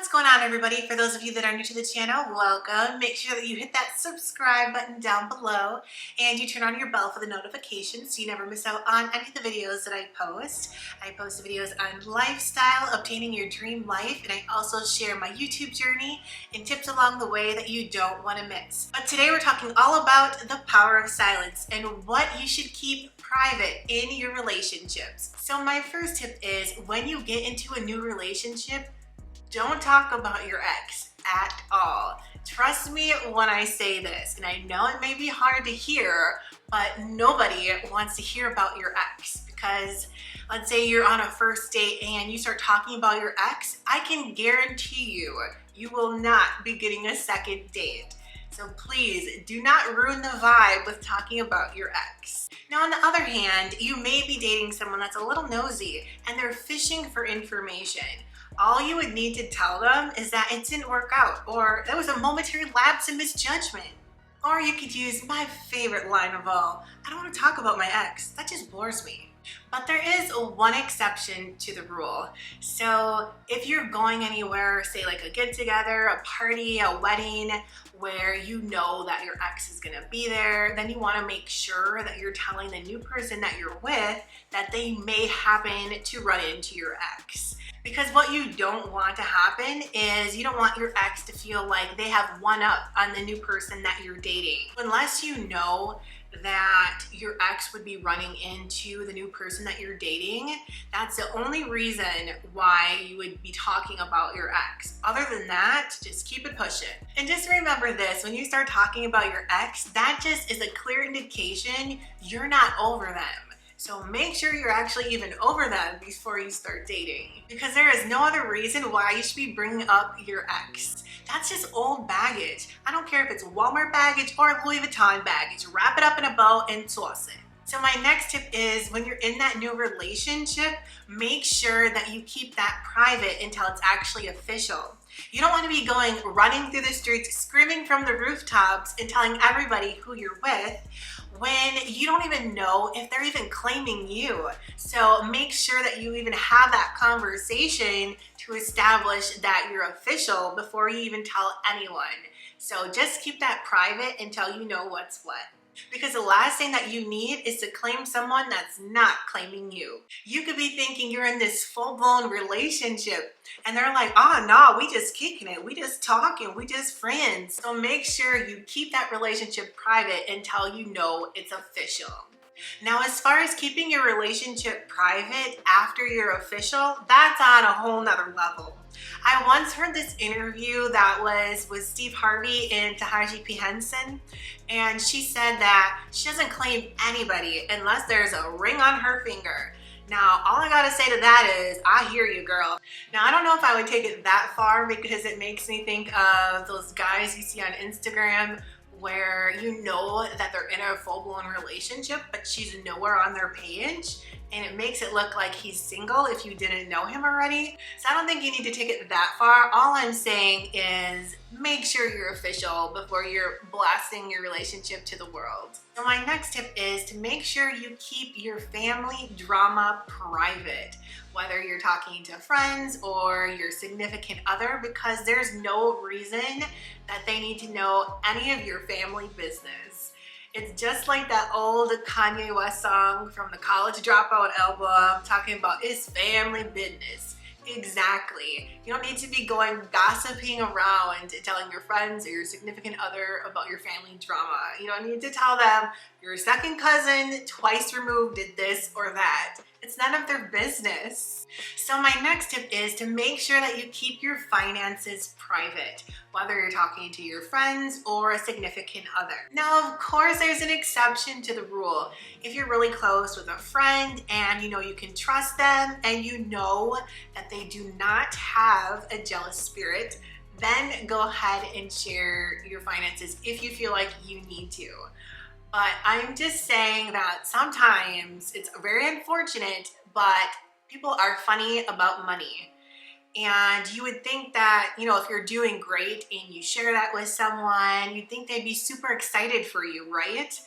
What's going on, everybody? For those of you that are new to the channel, welcome. Make sure that you hit that subscribe button down below and you turn on your bell for the notifications so you never miss out on any of the videos that I post. I post videos on lifestyle, obtaining your dream life, and I also share my YouTube journey and tips along the way that you don't want to miss. But today we're talking all about the power of silence and what you should keep private in your relationships. So my first tip is when you get into a new relationship, don't talk about your ex at all. Trust me when I say this, and I know it may be hard to hear, but nobody wants to hear about your ex because let's say you're on a first date and you start talking about your ex, I can guarantee you will not be getting a second date. So please do not ruin the vibe with talking about your ex. Now, on the other hand, you may be dating someone that's a little nosy and they're fishing for information. All you would need to tell them is that it didn't work out, or there was a momentary lapse in misjudgment. Or you could use my favorite line of all, I don't want to talk about my ex, that just bores me. But there is one exception to the rule. So if you're going anywhere, say like a get together, a party, a wedding, where you know that your ex is gonna be there, then you wanna make sure that you're telling the new person that you're with that they may happen to run into your ex. Because what you don't want to happen is you don't want your ex to feel like they have one up on the new person that you're dating. Unless you know that your ex would be running into the new person that you're dating, that's the only reason why you would be talking about your ex. Other than that, just keep it pushing. And just remember this, when you start talking about your ex, that just is a clear indication you're not over them. So make sure you're actually even over them before you start dating, because there is no other reason why you should be bringing up your ex. That's just old baggage. I don't care if it's Walmart baggage or Louis Vuitton baggage. Wrap it up in a bow and toss it. So my next tip is when you're in that new relationship, make sure that you keep that private until it's actually official. You don't want to be running through the streets, screaming from the rooftops and telling everybody who you're with when you don't even know if they're even claiming you. So make sure that you even have that conversation to establish that you're official before you even tell anyone. So just keep that private until you know what's what. Because the last thing that you need is to claim someone that's not claiming you. You could be thinking you're in this full-blown relationship and they're like, oh no, we just kicking it, we just talking, we just friends. So make sure you keep that relationship private until you know it's official. Now, as far as keeping your relationship private after you're official, that's on a whole nother level. I once heard this interview that was with Steve Harvey and Taraji P. Henson, and she said that she doesn't claim anybody unless there's a ring on her finger. Now, all I gotta say to that is, I hear you, girl. Now, I don't know if I would take it that far because it makes me think of those guys you see on Instagram where you know that they're in a full-blown relationship, but she's nowhere on their page, and it makes it look like he's single if you didn't know him already. So I don't think you need to take it that far. All I'm saying is make sure you're official before you're blasting your relationship to the world. So my next tip is to make sure you keep your family drama private, whether you're talking to friends or your significant other, because there's no reason that they need to know any of your family business. It's just like that old Kanye West song from the College Dropout album talking about his family business. Exactly. You don't need to be going gossiping around telling your friends or your significant other about your family drama. You don't need to tell them your second cousin twice removed did this or that. It's none of their business. So my next tip is to make sure that you keep your finances private, whether you're talking to your friends or a significant other. Now, of course, there's an exception to the rule. If you're really close with a friend and you know you can trust them and you know that they do not have a jealous spirit, then go ahead and share your finances if you feel like you need to. But I'm just saying that sometimes it's very unfortunate, but people are funny about money. And you would think that, you know, if you're doing great and you share that with someone, you'd think they'd be super excited for you, right?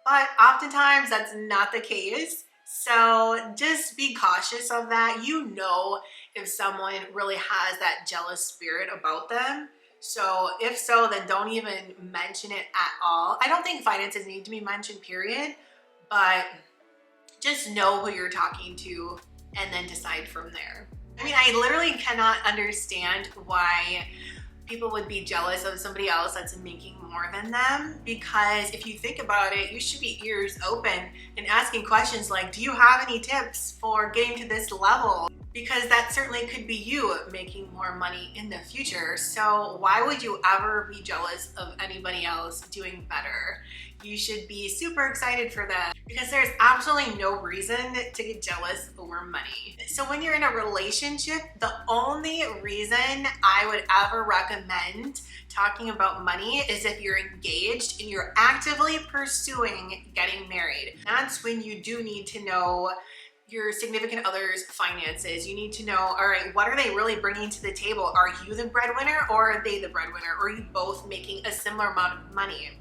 But oftentimes that's not the case. So just be cautious of that. You know if someone really has that jealous spirit about them. So if so, then don't even mention it at all. I don't think finances need to be mentioned, period, but just know who you're talking to and then decide from there. I mean, I literally cannot understand why people would be jealous of somebody else that's making more than them, because if you think about it, you should be ears open and asking questions like, do you have any tips for getting to this level? Because that certainly could be you making more money in the future. So why would you ever be jealous of anybody else doing better? You should be super excited for that, because there's absolutely no reason to get jealous over money. So when you're in a relationship, the only reason I would ever recommend talking about money is if you're engaged and you're actively pursuing getting married. That's when you do need to know your significant other's finances. You need to know, all right, what are they really bringing to the table? Are you the breadwinner or are they the breadwinner? Or are you both making a similar amount of money?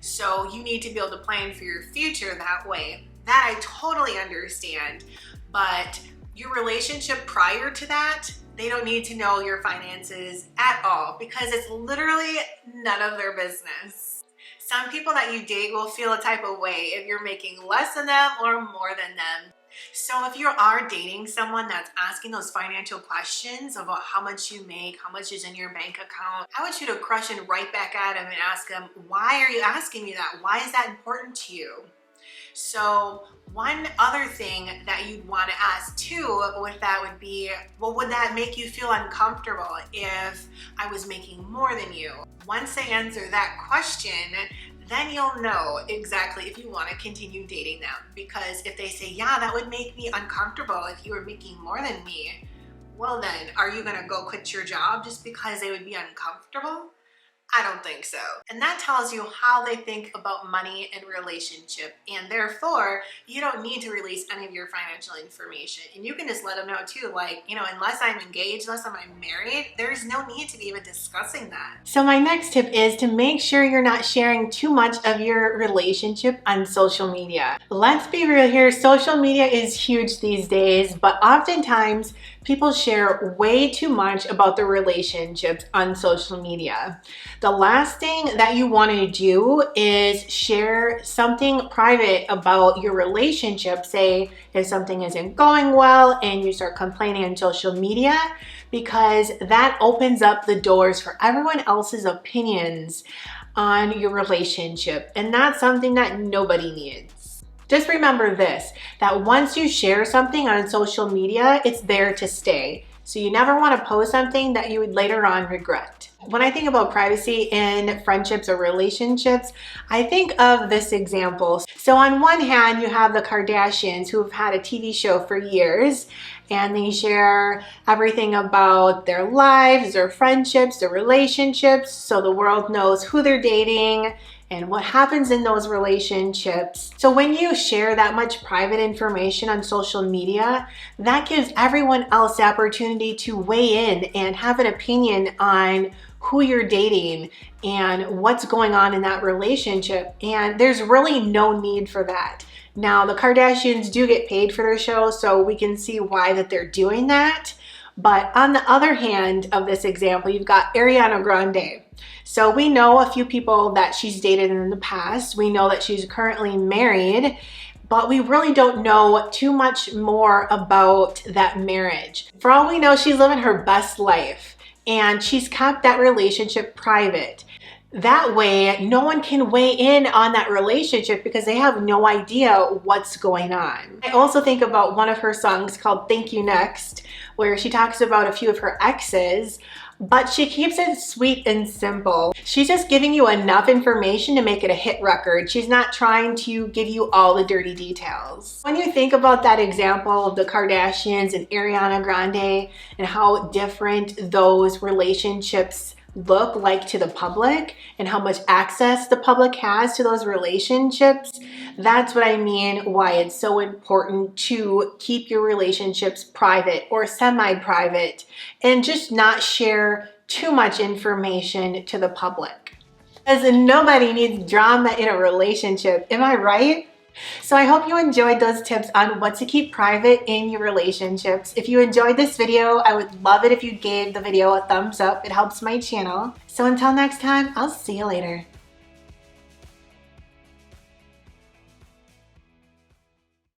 So you need to be able to plan for your future that way. That I totally understand. But your relationship prior to that, they don't need to know your finances at all, because it's literally none of their business. Some people that you date will feel a type of way if you're making less than them or more than them. So if you are dating someone that's asking those financial questions about how much you make, how much is in your bank account, I want you to crush it right back at them and ask them, why are you asking me that? Why is that important to you? So one other thing that you'd want to ask too with that would be, well, would that make you feel uncomfortable if I was making more than you? Once they answer that question, then you'll know exactly if you want to continue dating them. Because if they say, yeah, that would make me uncomfortable if you were making more than me, well then, are you going to go quit your job just because they would be uncomfortable? I don't think so. And that tells you how they think about money and relationship. And therefore, you don't need to release any of your financial information. And you can just let them know too, like, you know, unless I'm engaged, unless I'm married, there's no need to be even discussing that. So my next tip is to make sure you're not sharing too much of your relationship on social media. Let's be real here, social media is huge these days, but oftentimes people share way too much about their relationships on social media. The last thing that you want to do is share something private about your relationship. Say if something isn't going well and you start complaining on social media, because that opens up the doors for everyone else's opinions on your relationship. And that's something that nobody needs. Just remember this, that once you share something on social media, it's there to stay. So you never want to post something that you would later on regret. When I think about privacy in friendships or relationships, I think of this example. So on one hand, you have the Kardashians, who have had a TV show for years, and they share everything about their lives, their friendships, their relationships, so the world knows who they're dating and what happens in those relationships. So when you share that much private information on social media, that gives everyone else the opportunity to weigh in and have an opinion on who you're dating and what's going on in that relationship. And there's really no need for that. Now, the Kardashians do get paid for their show, so we can see why that they're doing that. But on the other hand of this example, you've got Ariana Grande. So we know a few people that she's dated in the past. We know that she's currently married, but we really don't know too much more about that marriage. For all we know, she's living her best life and she's kept that relationship private. That way, no one can weigh in on that relationship because they have no idea what's going on. I also think about one of her songs called Thank You Next, where she talks about a few of her exes, but she keeps it sweet and simple. She's just giving you enough information to make it a hit record. She's not trying to give you all the dirty details. When you think about that example of the Kardashians and Ariana Grande and how different those relationships look like to the public and how much access the public has to those relationships, that's what I mean why it's so important to keep your relationships private or semi-private and just not share too much information to the public. Because nobody needs drama in a relationship, am I right? So I hope you enjoyed those tips on what to keep private in your relationships. If you enjoyed this video, I would love it if you gave the video a thumbs up. It helps my channel. So until next time, I'll see you later.